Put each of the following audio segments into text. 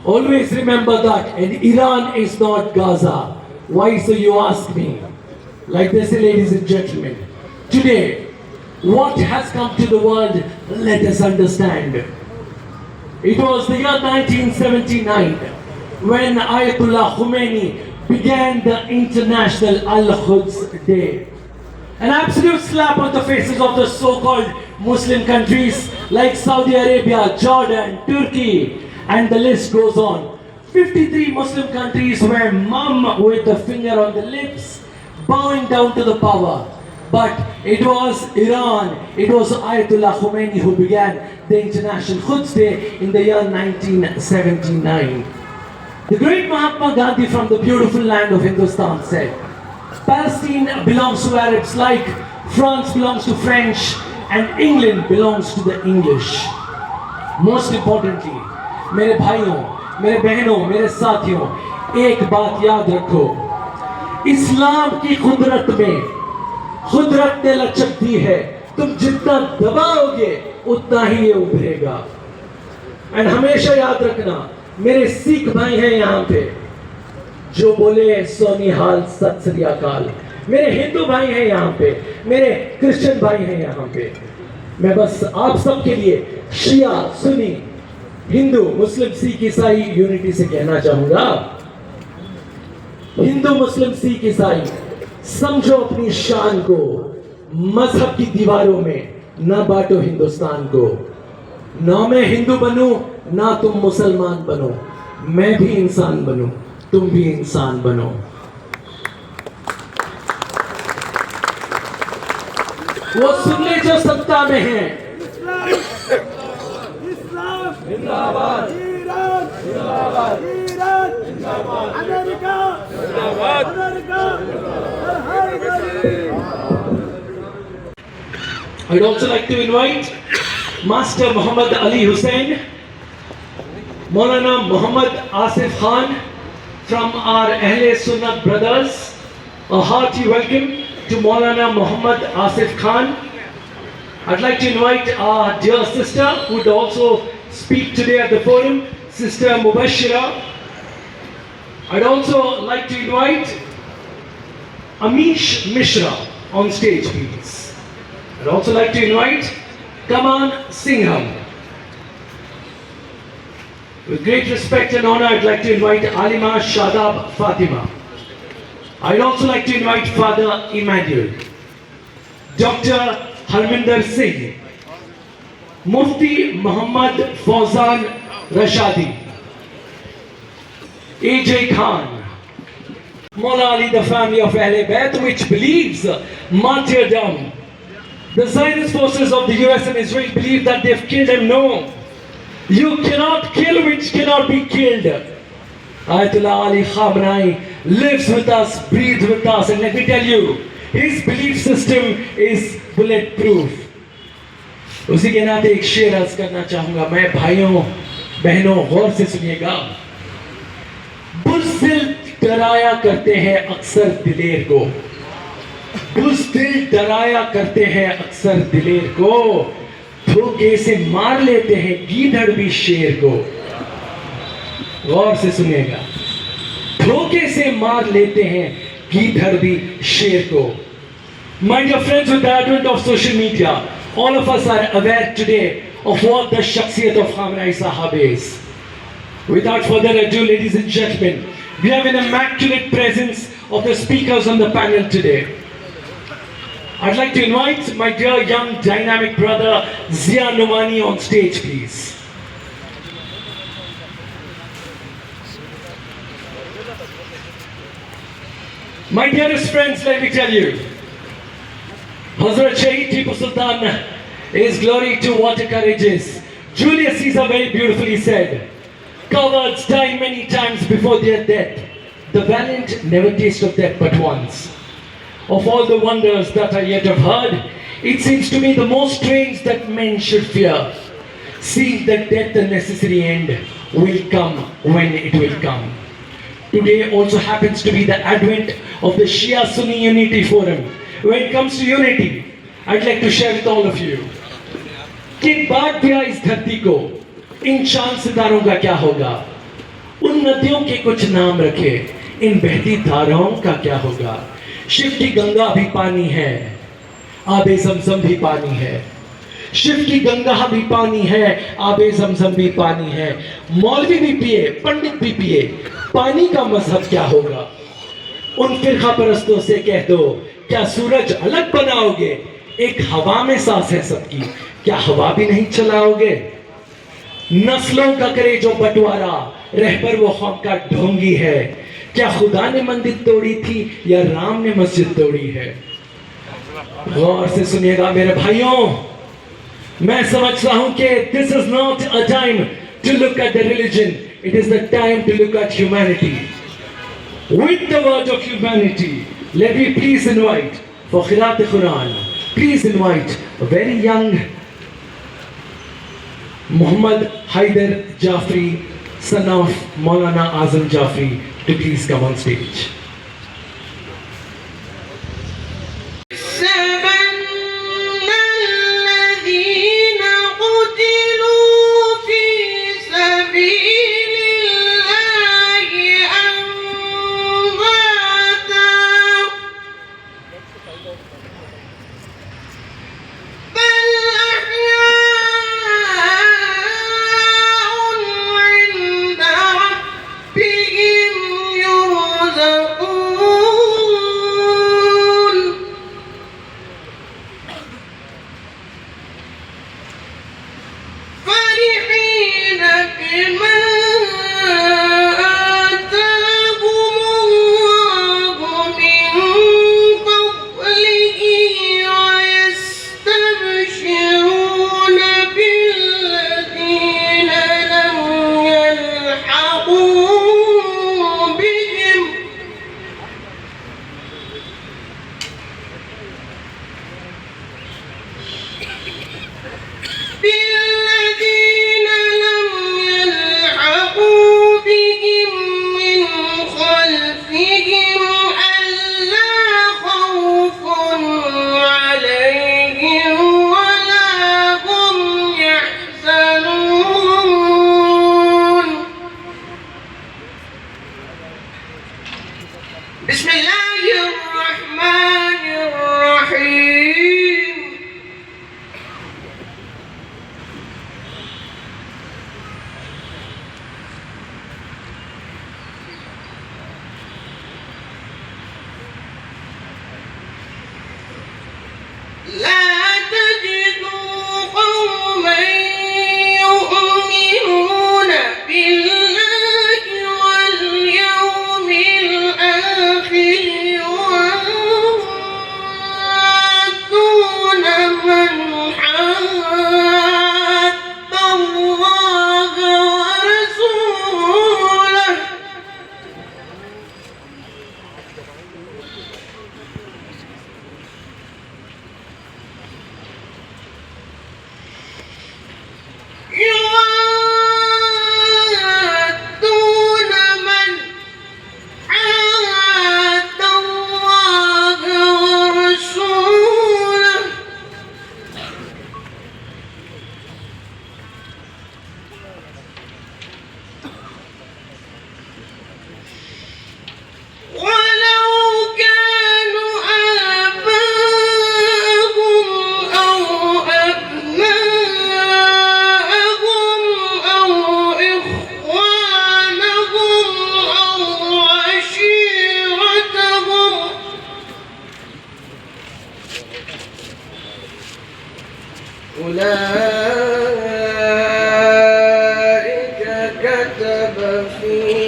Always remember that. And Iran is not Gaza. Why so you ask me? Like this, ladies and gentlemen. Today, what has come to the world, let us understand. It was the year 1979 when Ayatollah Khomeini began the International Al-Quds Day. An absolute slap on the faces of the so-called Muslim countries like Saudi Arabia, Jordan, Turkey, and the list goes on. 53 Muslim countries were mum with the finger on the lips, bowing down to the power. But it was Iran, it was Ayatollah Khomeini who began the International Quds Day in the year 1979. The great Mahatma Gandhi from the beautiful land of Hindustan said, Palestine belongs to Arabs like France belongs to French and England belongs to the English. Most importantly, मेरे भाइयों, मेरे बहनों, मेरे साथियों, एक बात याद रखो, इस्लाम की कुदरत में कुदरत ने लचक दी है, तुम जितना दबाओगे उतना ही ये उभरेगा. एंड हमेशा याद रखना, मेरे सिख भाई हैं यहाँ पे जो बोले सोनिहाल सत श्री अकाल, मेरे हिंदू भाई हैं यहाँ पे, मेरे क्रिश्चियन भाई हैं यहाँ पे. मैं बस आप सबके लिए शिया सुन्नी हिंदू मुस्लिम सिख ईसाई यूनिटी से कहना चाहूंगा, हिंदू मुस्लिम सिख ईसाई समझो अपनी शान को, मजहब की दीवारों में ना बांटो हिंदुस्तान को. ना मैं हिंदू बनूं ना तुम मुसलमान बनो, मैं भी इंसान बनूं तुम भी इंसान बनो. वो सुन ले जो सत्ता में है. जिंदाबाद, ईरान जिंदाबाद, ईरान जिंदाबाद, अमेरिका जिंदाबाद, America. I'd also like to invite Master Muhammad Ali Hussain, Maulana Muhammad Asif Khan from our Ahle Sunnat brothers. A hearty welcome to Maulana Muhammad Asif Khan. I'd like to invite our dear sister who would also speak today at the forum, Sister Mubashira. I'd also like to invite Amish Mishra on stage, please. I'd also like to invite Kaman Singham. With great respect and honor, I'd like to invite Alima Shadab Fatima. I'd also like to invite Father Emmanuel, Dr. Harminder Singh, Mufti Muhammad Fauzan Rashadi, A.J. Khan, Maula Ali, the family of Ahle Bayt, which believes martyrdom. The Zionist forces of the US and Israel believe that they've killed him. No. You cannot kill which cannot be killed. Ayatollah Ali Khamenei lives with us, breathes with us, and let me tell you, his belief system is bulletproof. उसी के नाते एक शेर अर्ज करना चाहूंगा मैं. भाइयों बहनों गौर से सुनिएगा. बुज़दिल डराया करते हैं अक्सर दिलेर को, बुज़दिल डराया करते हैं अक्सर दिलेर को, धोखे से मार लेते हैं गीदड़ भी शेर को. गौर से सुनिएगा, धोखे से मार लेते हैं गीदड़ भी शेर को. My dear friends, with the advent of social media, all of us are aware today of what the Shakhsiyat of Khamenei Sahab is. Without further ado, ladies and gentlemen, we have an immaculate presence of the speakers on the panel today. I'd like to invite my dear young dynamic brother Zia Numani on stage, please. My dearest friends, let me tell you, Hazrat Shaheed Tipu Sultan is glory to water courageous. Julius Caesar very beautifully said, cowards die many times before their death. The valiant never taste of death but once. Of all the wonders that I yet have heard, it seems to me the most strange that men should fear. Seeing that death the necessary end will come when it will come. Today also happens to be the advent of the Shia Sunni Unity Forum. When it comes to unity, I'd like to share with all of you कि बात दिया इस धरती को इन चांद सितारों का क्या होगा. उन नदियों के कुछ नाम रखे, इन बहती धाराओं का क्या होगा। शिव की गंगा भी पानी है, आबे ज़मज़म भी पानी है। शिव की गंगा भी पानी है, आबे ज़मज़म भी पानी है। मौलवी भी पिए, पंडित भी पिए, पानी का मजहब क्या होगा। उन फिरका परस्तों से कह दो, क्या सूरज अलग बनाओगे। एक हवा में सांस है सबकी, क्या हवा भी नहीं चलाओगे। नस्लों का करे जो बंटवारा, रहबर वो कौम का ढोंगी है। क्या खुदा ने मंदिर तोड़ी थी या राम ने मस्जिद तोड़ी है। गौर से सुनिएगा मेरे भाइयों, मैं समझता हूं कि this is not a time to look at the religion, it is the time to look at humanity. With the word of humanity, let me please invite for Qiraat Quran, please invite a very young Muhammad Haider Jafri, son of Maulana Azam Jafri, to please come on stage.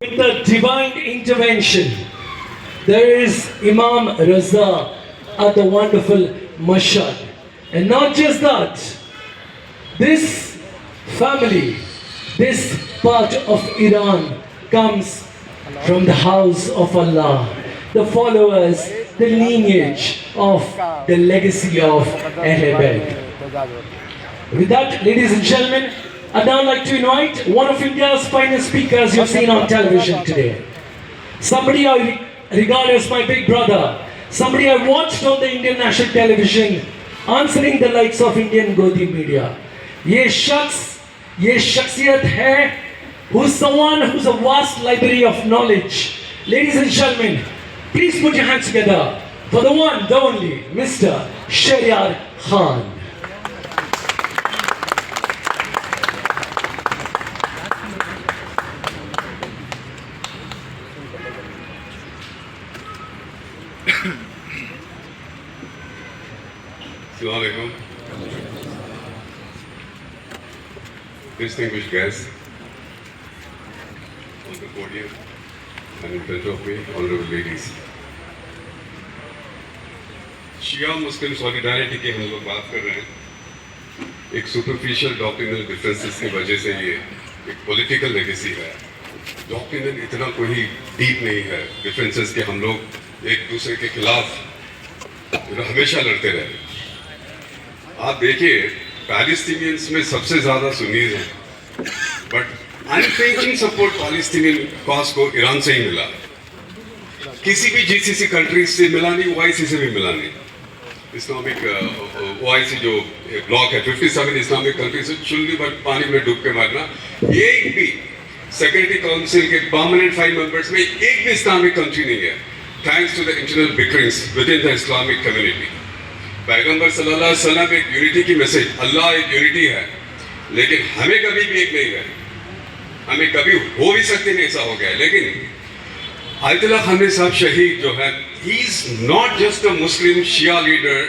With the divine intervention, there is Imam Raza at the wonderful Mashhad. And not just that, this family, this part of Iran comes from the house of Allah, the followers, the lineage of the legacy of Ahl Bayt. With that, ladies and gentlemen, I'd now like to invite one of India's finest speakers you've seen on television today. Somebody I regard as my big brother, somebody I watched on the Indian national television, answering the likes of Indian Godi media. ये शख्सियत है who's someone who's a vast library of knowledge. Ladies and gentlemen, please put your hands together for the one, the only, Mr. Shahryar Khan. Assalamu alaikum. Distinguished guests on the podium and in front of me, honorable ladies. Shia Muslim solidarity की हम लोग बात कर रहे हैं. एक superficial doctrinal differences की वजह से ये एक पॉलिटिकल लेगेसी है. डॉक्ट्रिनल इतना कोई डीप नहीं है डिफरेंसेस के हम लोग एक दूसरे के खिलाफ हमेशा लड़ते रहे. आप देखिए पैलेस्टीनियंस में सबसे ज्यादा सुन्नीज हैं, but unfailing support Palestinian cause को ईरान से ही मिला. किसी भी जीसीसी कंट्री से मिला नहीं, ओआईसी से भी मिला नहीं. इस्लामिक ओआईसी जो ब्लॉक है 57 इस्लामिक कंट्री से चुल्ली भर पानी में डूब के मारना. एक भी सिक्योरिटी काउंसिल के परमानेंट 5 मेंबर्स में एक भी इस्लामिक कंट्री नहीं है, thanks to the internal bickerings within the Islamic community. पैगंबर सल्लल्लाहु अलैहि वसल्लम एक यूनिटी की मैसेज, अल्लाह एक यूनिटी है, लेकिन हमें कभी भी एक नहीं है. हमें कभी हो भी सकते नहीं ऐसा हो गया. लेकिन आयतुल्लाह खामेनी साहब शहीद जो है, he is not just a Muslim Shia leader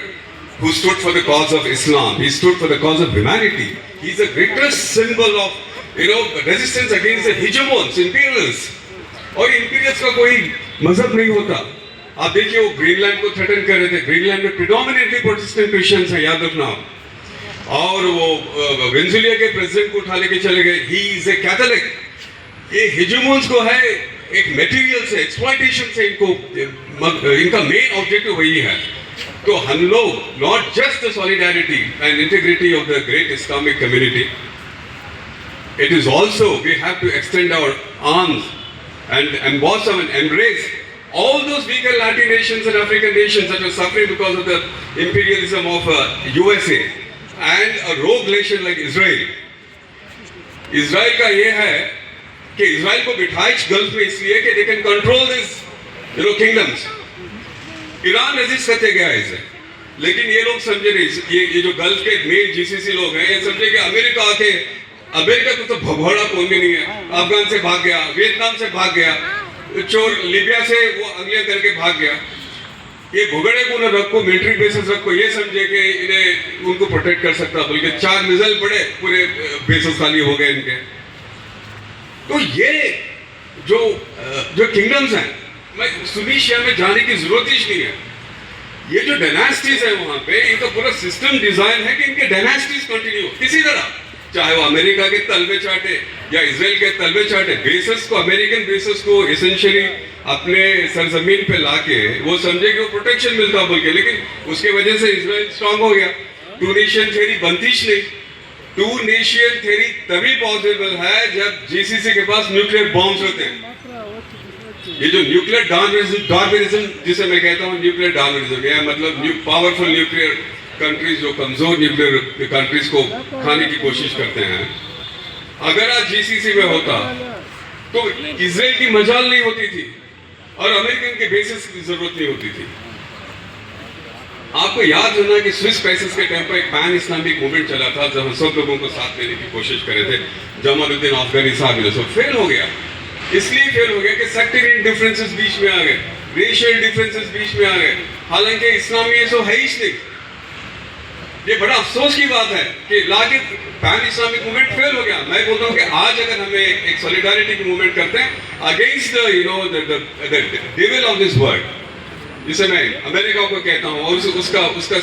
who stood for the cause of Islam. He stood for the cause of humanity. He is the greatest symbol of resistance against the hegemons, imperials. और imperials का कोई मजहब नहीं होता. आप देखिए वो Greenland को थ्रेटन कर रहे थे. ग्रीनलैंड में प्रिडोमिनेटली प्रोटेस्टेंट क्रिश्चियंस हैं, याद रखना. और वो वेनेजुएला के प्रेसिडेंट को उठा लेके चले गए. He is a Catholic. ये हिजमोन्स को है एक मटेरियल से, एक्सप्लॉइटेशन से इनका मेन ऑब्जेक्टिव वही है. तो हम लोग not just the solidarity and integrity of the great Islamic community, it is also we have to extend our arms and emboss and embrace all those weaker Latin nations and African nations that are suffering because of the imperialism of USA and a rogue nation like Israel. Israel का ये है कि Israel को बिठाए gulf में इसलिए कि they can control this kingdoms. Iran resist करते गया इसे, लेकिन ये लोग समझे नहीं. ये जो गल्फ के मेन जीसीसी लोग हैं, ये समझे कि अमेरिका को तो भगोड़ा कौन भी नहीं है. अफगान से भाग गया, वियतनाम से भाग गया, चोर लीबिया से वो अगले करके भाग गया. ये भुगड़े को न रखो, मिलिट्री बेसिस रखो, ये समझे कि इन्हें उनको प्रोटेक्ट कर सकता. बल्कि 4 मिसाइल पड़े, पूरे बेसिस खाली हो गए इनके. तो ये जो किंगडम्स हैं, मैं सुन्नी शिया में जाने की जरूरत ही नहीं है. ये जो डायनास्टीज है वहां पे, इनका पूरा सिस्टम डिजाइन है कि इनके डायनास्टीज कंटिन्यू किसी तरह, चाहे वो अमेरिका के तलबे चाटे या इजराइल के तलबे चाटे. बेसिस को, अमेरिकन बेसिस को एसेंशियली अपने सरजमीन पे लाके वो समझे कि वो प्रोटेक्शन मिलता बोल के, लेकिन उसके वजह से इजराइल स्ट्रांग हो गया. टू नेशन थ्योरी बनती ही नहीं. टू नेशन थ्योरी तभी पॉसिबल है जब जीसीसी के पास न्यूक्लियर बॉम्ब्स होते हैं. ये जो न्यूक्लियर डार्विनिज्म जिसे मैं कहता हूँ, न्यूक्लियर डार्विनिज्म, यह मतलब पावरफुल न्यूक्लियर कंट्रीज जो कमजोर न्यूक्लियर कंट्रीज को खाने की कोशिश करते हैं. अगर आज जीसीसी में होता तो इजराइल की मजाल नहीं होती थी और अमेरिकन के बेसिस की जरूरत नहीं होती थी. आपको याद होना कि स्विस क्राइसिस के टाइम पर एक पैन इस्लामिक मूवमेंट चला था, जब हम सब लोगों को साथ लेने की कोशिश कर रहे थे. जमालुद्दीन अफगानी साहब ने सब फेल हो गया. इसलिए फेल हो गया कि सेक्टरियन डिफरेंसेस बीच में आ गए, रेशियल डिफरेंसेस बीच में आ गए. हालांकि इस्लाम में ये सब है ही नहीं. ये बड़ा अफसोस की बात है कि लाके पैन इस्लामिक मूवमेंट फेल हो गया. मैं बोलता हूँ कि आज अगर हमें एक सॉलिडारिटी की मूवमेंट करते हैं against the devil of this world, जिसे मैं अमेरिका को कहता हूँ, और उसका